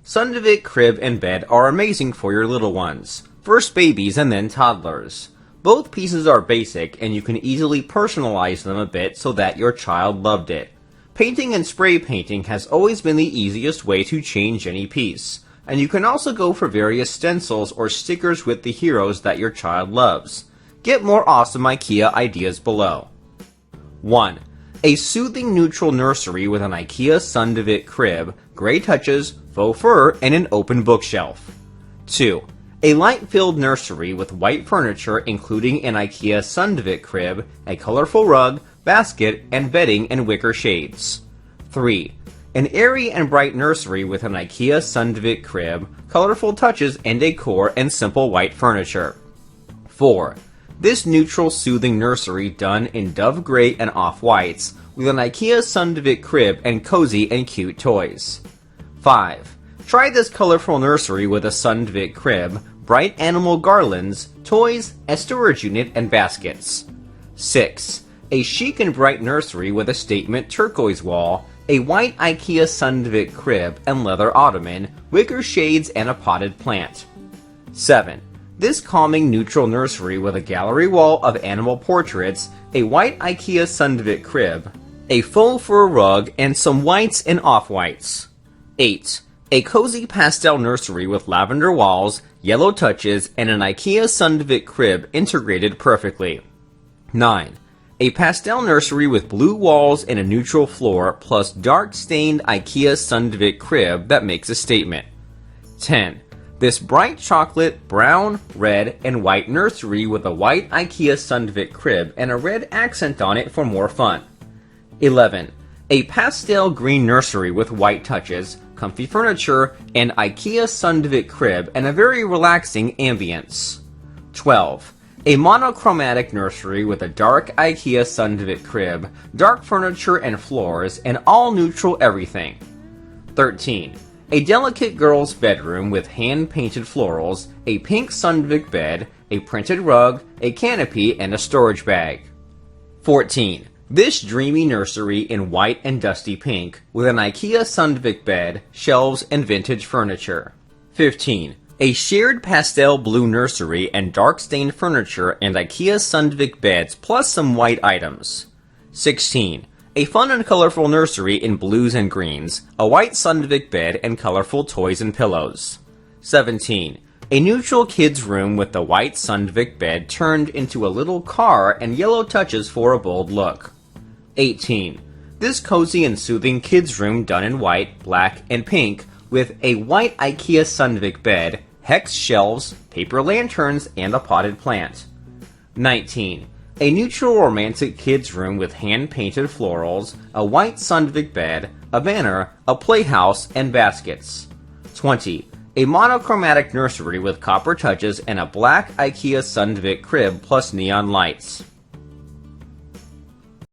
Sundvik crib and bed are amazing for your little ones, first babies and then toddlers. Both pieces are basic and you can easily personalize them a bit so that your child loved it. Painting and spray painting has always been the easiest way to change any piece, and you can also go for various stencils or stickers with the heroes that your child loves. Get more awesome IKEA ideas below. 1. A soothing neutral nursery with an IKEA Sundvik crib, gray touches, faux fur, and an open bookshelf. 2. A light-filled nursery with white furniture including an IKEA Sundvik crib, a colorful rug, basket, and bedding and wicker shades. 3. An airy and bright nursery with an IKEA Sundvik crib, colorful touches and decor, and simple white furniture. 4. This neutral soothing nursery done in dove gray and off-whites, with an IKEA Sundvik crib and cozy and cute toys. 5. Try this colorful nursery with a Sundvik crib, bright animal garlands, toys, a storage unit, and baskets. 6. A chic and bright nursery with a statement turquoise wall, a white IKEA Sundvik crib and leather ottoman, wicker shades, and a potted plant. 7. This calming neutral nursery with a gallery wall of animal portraits, a white IKEA Sundvik crib, a faux fur rug, and some whites and off-whites. 8. A cozy pastel nursery with lavender walls, yellow touches, and an IKEA Sundvik crib integrated perfectly. 9. A pastel nursery with blue walls and a neutral floor, plus dark-stained IKEA Sundvik crib that makes a statement. 10. This bright chocolate, brown, red, and white nursery with a white IKEA Sundvik crib and a red accent on it for more fun. 11. A pastel green nursery with white touches, comfy furniture, and IKEA Sundvik crib and a very relaxing ambience. 12. A monochromatic nursery with a dark IKEA Sundvik crib, dark furniture and floors, and all neutral everything. 13. A delicate girl's bedroom with hand-painted florals, a pink Sundvik bed, a printed rug, a canopy, and a storage bag. 14. This dreamy nursery in white and dusty pink, with an IKEA Sundvik bed, shelves, and vintage furniture. 15. A shared pastel blue nursery and dark-stained furniture and IKEA Sundvik beds plus some white items. 16. A fun and colorful nursery in blues and greens, a white Sundvik bed, and colorful toys and pillows. 17. A neutral kids' room with the white Sundvik bed turned into a little car and yellow touches for a bold look. 18. This cozy and soothing kids' room done in white, black, and pink with a white IKEA Sundvik bed, hex shelves, paper lanterns, and a potted plant. 19. A neutral romantic kids' room with hand-painted florals, a white Sundvik bed, a banner, a playhouse, and baskets. 20. A monochromatic nursery with copper touches and a black IKEA Sundvik crib plus neon lights.